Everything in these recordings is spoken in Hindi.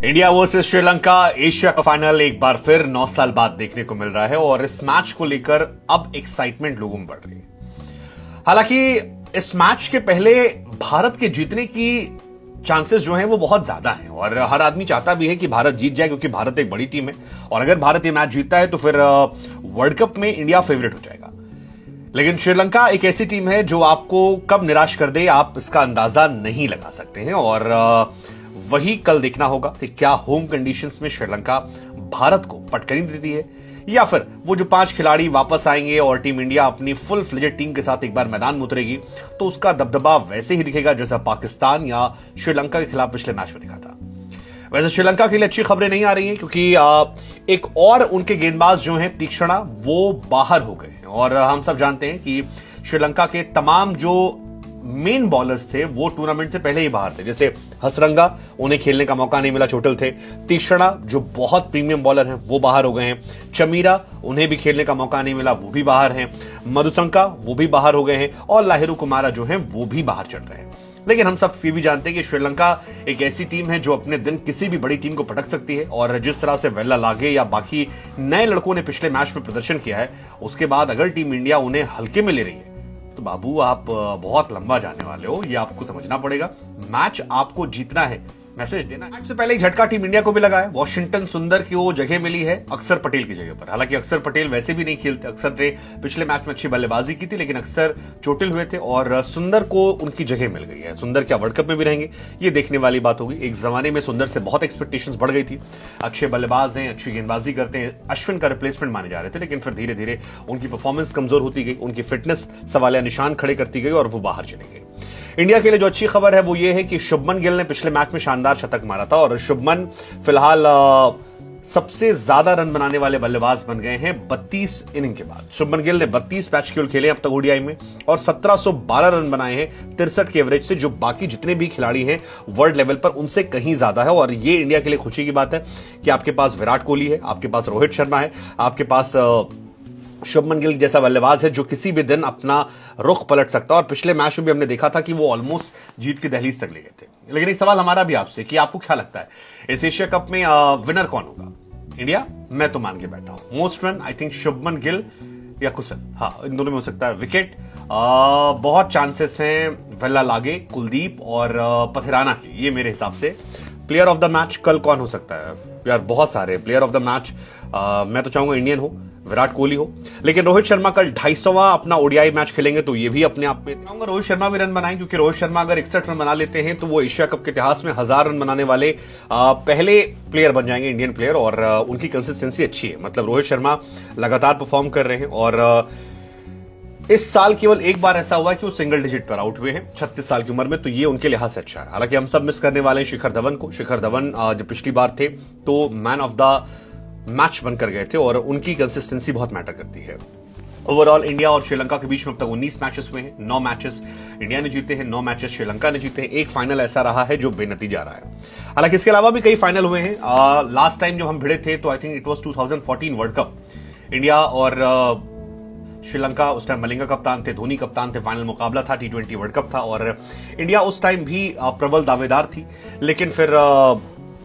इंडिया वर्सेस श्रीलंका एशिया का फाइनल एक बार फिर 9 साल बाद देखने को मिल रहा है और इस मैच को लेकर अब एक्साइटमेंट लोगों में बढ़ रही है। हालांकि इस मैच के पहले भारत के जीतने की चांसेस जो हैं वो बहुत ज्यादा हैं और हर आदमी चाहता भी है कि भारत जीत जाए क्योंकि भारत एक बड़ी टीम है और अगर भारत ये मैच जीतता है तो फिर वर्ल्ड कप में इंडिया फेवरेट हो जाएगा। लेकिन श्रीलंका एक ऐसी टीम है जो आपको कब निराश कर दे आप इसका अंदाजा नहीं लगा सकते हैं और वही कल देखना होगा कि क्या होम कंडीशंस में श्रीलंका भारत को पटकनी देती है या फिर वो जो 5 खिलाड़ी वापस आएंगे और टीम इंडिया अपनी फुल फ्लेजेड टीम के साथ एक बार मैदान में उतरेगी तो उसका दबदबा वैसे ही दिखेगा जैसा पाकिस्तान या श्रीलंका के खिलाफ पिछले मैच में दिखा था। वैसे श्रीलंका के लिए अच्छी खबरें नहीं आ रही हैं क्योंकि एक और उनके गेंदबाज जो हैं तीक्ष्णा वो बाहर हो गए हैं और हम सब जानते हैं कि श्रीलंका के तमाम जो मेन बॉलर्स थे वो टूर्नामेंट से पहले ही बाहर थे। जैसे हसरंगा, उन्हें खेलने का मौका नहीं मिला, चोटिल थे। तीक्ष्णा जो बहुत प्रीमियम बॉलर हैं वो बाहर हो गए हैं। चमीरा, उन्हें भी खेलने का मौका नहीं मिला, वो भी बाहर हैं। मधुसंका, वो भी बाहर हो गए हैं और लाहिरू कुमारा जो हैं वो भी बाहर चल रहे हैं। लेकिन हम सब ये भी जानते हैं कि श्रीलंका एक ऐसी टीम है जो अपने दिन किसी भी बड़ी टीम को पटक सकती है और जिस तरह से वेल्ला लागे या बाकी नए लड़कों ने पिछले मैच में प्रदर्शन किया है उसके बाद अगर टीम इंडिया उन्हें हल्के में ले रही है तो बाबू आप बहुत लंबा जाने वाले हो, ये आपको समझना पड़ेगा। मैच आपको जीतना है, मैसेज देना है। मैच से पहले एक झटका टीम इंडिया को भी लगा है। वॉशिंगटन सुंदर की वो जगह मिली है अक्षर पटेल की जगह पर। हालांकि अक्षर पटेल वैसे भी नहीं खेलते, अक्षर ने पिछले मैच में अच्छी बल्लेबाजी की थी लेकिन अक्षर चोटिल हुए थे और सुंदर को उनकी जगह मिल गई है। सुंदर क्या वर्ल्ड कप में भी रहेंगे, ये देखने वाली बात होगी। एक जमाने में सुंदर से बहुत एक्सपेक्टेशंस बढ़ गई थी, अच्छे बल्लेबाज हैं, अच्छी गेंदबाजी करते हैं, अश्विन का रिप्लेसमेंट माने जा रहे थे लेकिन फिर धीरे धीरे उनकी परफॉर्मेंस कमजोर होती गई, उनकी फिटनेस सवालिया निशान खड़े करती गई और वो बाहर चले गए। इंडिया के लिए जो अच्छी खबर है वो ये है कि शुभमन गिल ने पिछले मैच में शानदार शतक मारा था और शुभमन फिलहाल सबसे ज्यादा रन बनाने वाले बल्लेबाज बन गए हैं 32 इनिंग के बाद। शुभमन गिल ने 32 मैच केवल खेले अब तक ओडीआई में और 1712 रन बनाए हैं 63 के एवरेज से, जो बाकी जितने भी खिलाड़ी हैं वर्ल्ड लेवल पर उनसे कहीं ज्यादा है। और ये इंडिया के लिए खुशी की बात है कि आपके पास विराट कोहली है, आपके पास रोहित शर्मा है, आपके पास शुभमन गिल जैसा बल्लेबाज है जो किसी भी दिन अपना रुख पलट सकता है और पिछले मैच में भी हमने देखा था कि वो ऑलमोस्ट जीत की दहलीज तक ले गए थे। लेकिन एक सवाल हमारा भी आपसे कि आपको क्या लगता है इस एशिया कप में विनर कौन होगा? इंडिया? मैं तो मान के बैठा हूं most run I think Shubman Gill या कुशल, हाँ इन दोनों में हो सकता है। विकेट बहुत चांसेस हैं वेल्ला लागे, कुलदीप और पथिराना की, ये मेरे हिसाब से। प्लेयर ऑफ द मैच कल कौन हो सकता है यार? बहुत सारे प्लेयर ऑफ द मैच मैं तो चाहूंगा इंडियन हो, विराट कोहली हो, लेकिन रोहित शर्मा कल 250वां अपना ओडीआई मैच खेलेंगे तो ये भी अपने आप में चाहूंगा रोहित शर्मा भी रन बनाएं क्योंकि रोहित शर्मा अगर 61 रन बना लेते हैं तो वो एशिया कप के इतिहास में 1000 रन बनाने वाले पहले प्लेयर बन जाएंगे, इंडियन प्लेयर। और उनकी कंसिस्टेंसी अच्छी है, मतलब रोहित शर्मा लगातार परफॉर्म कर रहे हैं और इस साल केवल एक बार ऐसा हुआ है कि वो सिंगल डिजिट पर आउट हुए हैं 36 साल की उम्र में, तो ये उनके लिहाज से अच्छा है। हालांकि हम सब मिस करने वाले हैं शिखर धवन को। शिखर धवन जब पिछली बार थे तो मैन ऑफ द मैच बनकर गए थे और उनकी कंसिस्टेंसी बहुत मैटर करती है। ओवरऑल इंडिया और श्रीलंका के बीच में अब तक 19 मैचेस हुए हैं, 9 मैचेस इंडिया ने जीते हैं, 9 मैचेस श्रीलंका ने जीते हैं। एक फाइनल ऐसा रहा है जो बेनतीजा रहा है। हालांकि इसके अलावा भी कई फाइनल हुए हैं। लास्ट टाइम जब हम भिड़े थे तो I think it was 2014 world cup, India और श्रीलंका, उस टाइम मलिंगा कप्तान थे, धोनी कप्तान थे, फाइनल मुकाबला था, T20 वर्ल्ड कप था और इंडिया उस टाइम भी प्रबल दावेदार थी। लेकिन फिर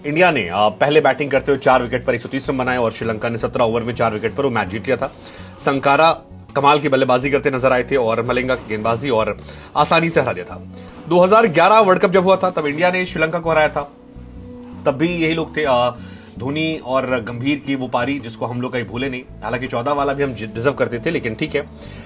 इंडिया ने पहले बैटिंग करते हुए 4 विकेट पर 130 रन बनाए और श्रीलंका ने 17 ओवर में 4 विकेट पर वो मैच जीत लिया था। संकारा कमाल की बल्लेबाजी करते नजर आए थे और मलिंगा की गेंदबाजी और आसानी से हरा दिया था। 2011 वर्ल्ड कप जब हुआ था तब इंडिया ने श्रीलंका को हराया था, तब भी यही लोग थे, धोनी और गंभीर की वो पारी जिसको हम लोग कहीं भूले नहीं। हालांकि 14 वाला भी हम डिजर्व करते थे लेकिन ठीक है।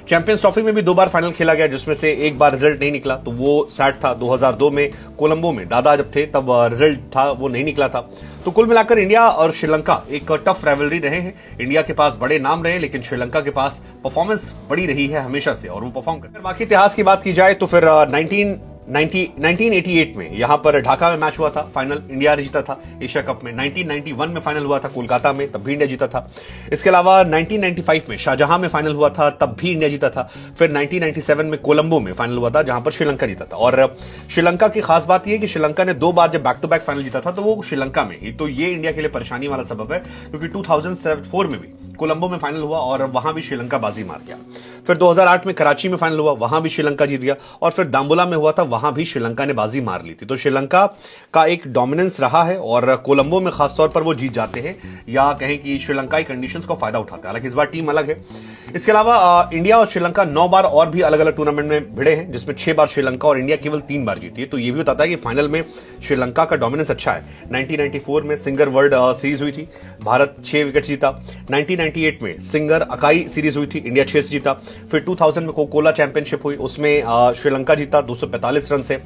चैंपियंस ट्रॉफी में भी 2 बार फाइनल खेला गया जिसमें से एक बार रिजल्ट नहीं निकला तो वो सैड था। 2002 में कोलंबो में दादा जब थे तब रिजल्ट था वो नहीं निकला था। तो कुल मिलाकर इंडिया और श्रीलंका एक टफ राइवलरी रहे हैं। इंडिया के पास बड़े नाम रहे लेकिन श्रीलंका के पास परफॉर्मेंस बड़ी रही है हमेशा से और वो परफॉर्म कर। बाकी इतिहास की बात की जाए तो फिर 1988 में यहां पर ढाका में मैच हुआ था, फाइनल इंडिया ने जीता था एशिया कप में। 1991 में फाइनल हुआ था कोलकाता में, तब भी इंडिया जीता था। इसके अलावा 1995 में शाहजहां में फाइनल हुआ था, तब भी इंडिया जीता था। फिर 1997 में कोलंबो में फाइनल हुआ था जहां पर श्रीलंका जीता था। और श्रीलंका की खास बात यह है कि श्रीलंका ने 2 बार जब बैक टू बैक फाइनल जीता था तो वो श्रीलंका में ही, तो ये इंडिया के लिए परेशानी वाला सबब है क्योंकि 2004 में भी कोलंबो में फाइनल हुआ और वहां भी श्रीलंका बाजी मार गया। फिर 2008 में कराची में फाइनल हुआ, वहां भी श्रीलंका जीत गया और फिर दाम्बुला में हुआ था, वहां भी श्रीलंका ने बाजी मार ली थी। तो श्रीलंका का एक डोमिनेंस रहा है और कोलंबो में खासतौर पर वो जीत जाते हैं या कहें कि श्रीलंकाई कंडीशंस का फायदा उठाते हैं। हालांकि इस बार टीम अलग है। इसके अलावा इंडिया और श्रीलंका 9 बार और भी अलग अलग टूर्नामेंट में भिड़े हैं, जिसमें 6 बार श्रीलंका और इंडिया केवल 3 बार जीती है। तो ये भी बताता है कि फाइनल में श्रीलंका का डोमिनेंस अच्छा है। 1994 में सिंगर वर्ल्ड सीरीज हुई थी, भारत 6 विकेट जीता। 1998 में सिंगर अकाई सीरीज हुई थी, इंडिया 6 से जीता। फिर 2000 में कोकोला चैंपियनशिप हुई, उसमें श्रीलंका जीता 245 रन से।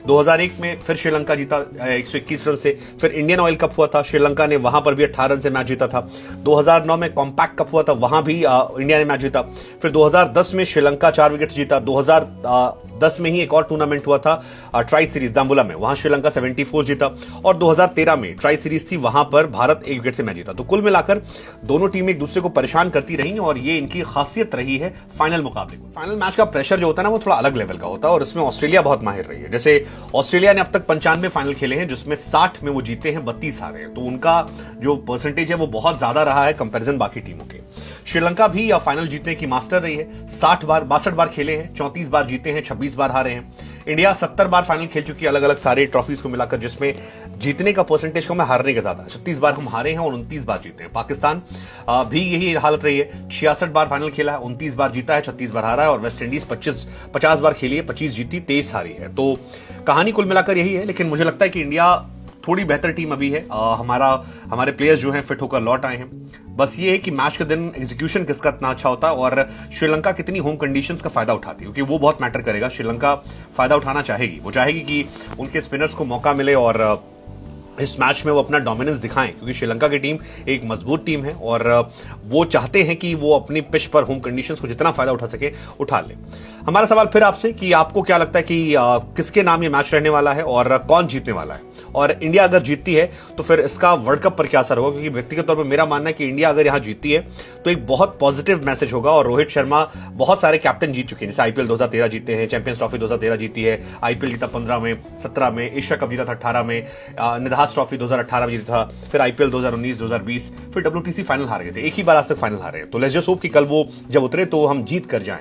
2001 में फिर श्रीलंका जीता 121 रन से। फिर इंडियन ऑयल कप हुआ था, श्रीलंका ने वहां पर भी 18 रन से मैच जीता था। 2009 में कॉम्पैक्ट कप हुआ था, वहां भी इंडिया ने मैच जीता। फिर 2010 में श्रीलंका 4 विकेट जीता। 2010 में ही एक और टूर्नामेंट हुआ था ट्राई सीरीज दाम्बुला में, वहां श्रीलंका 74 जीता। और 2013 में ट्राई सीरीज थी, वहां पर भारत 1 विकेट से मैच जीता। तो कुल मिलाकर दोनों टीमें एक दूसरे को परेशान करती रही और ये इनकी खासियत रही है फाइनल मुकाबले को। फाइनल मैच का प्रेशर जो होता है ना, वो थोड़ा अलग लेवल का होता है और इसमें ऑस्ट्रेलिया बहुत माहिर रही है। जैसे ऑस्ट्रेलिया ने अब तक 95 फाइनल खेले हैं, जिसमें 60 में वो जीते हैं, 32 हारे हैं। तो उनका जो परसेंटेज है वो बहुत ज्यादा रहा है कंपैरिजन बाकी टीमों के। श्रीलंका भी फाइनल जीतने की मास्टर रही है, 62 बार खेले हैं, 34 बार जीते हैं, 26 बार हारे हैं। इंडिया 70 बार फाइनल खेल चुकी है अलग अलग सारे ट्रॉफीज को मिलाकर, जिसमें जीतने का परसेंटेज कम है, हारने का ज्यादा। 36 बार हम हारे हैं और 29 बार जीते हैं। पाकिस्तान भी यही हालत रही है, 66 बार फाइनल खेला है, 29 बार जीता है, 36 बार हारा है। और वेस्ट इंडीज 50 बार खेली है, 25 जीती, 23 हारी है। तो कहानी कुल मिलाकर यही है। लेकिन मुझे लगता है कि इंडिया थोड़ी बेहतर टीम अभी है। हमारे प्लेयर्स जो हैं फिट होकर लौट आए हैं। बस ये है कि मैच के दिन एग्जीक्यूशन किसका इतना अच्छा होता है और श्रीलंका कितनी होम कंडीशंस का फायदा उठाती है, क्योंकि वो बहुत मैटर करेगा। श्रीलंका फायदा उठाना चाहेगी, वो चाहेगी कि उनके स्पिनर्स को मौका मिले और इस मैच में वो अपना डोमिनेंस दिखाएं, क्योंकि श्रीलंका की टीम एक मजबूत टीम है और वो चाहते हैं कि वो अपनी पिच पर होम कंडीशंस को जितना फायदा उठा सके उठा ले। हमारा सवाल फिर आपसे कि आपको क्या लगता है कि किसके नाम ये मैच रहने वाला है और कौन जीतने वाला है, और इंडिया अगर जीतती है तो फिर इसका वर्ल्ड कप पर क्या असर होगा? क्योंकि व्यक्तिगत तौर पर मेरा मानना है कि इंडिया अगर यहां जीतती है तो एक बहुत पॉजिटिव मैसेज होगा। और रोहित शर्मा बहुत सारे कैप्टन जीत चुके हैं, जैसे आईपीएल 2013 जीते हैं, चैंपियंस ट्रॉफी 2013 जीती है, आईपीएल जीता 15 में, 17 में, एशिया कप जीता था 18 में, निधास ट्रॉफी 2018 में जीता था, फिर आईपीएल 2019, 2020, फिर डब्ल्यूटीसी फाइनल हार गए थे। एक ही बार आज तक फाइनल हारे हैं। तो लेट्स जस्ट होप कि कल वो जब उतरे तो हम जीत कर जाएं।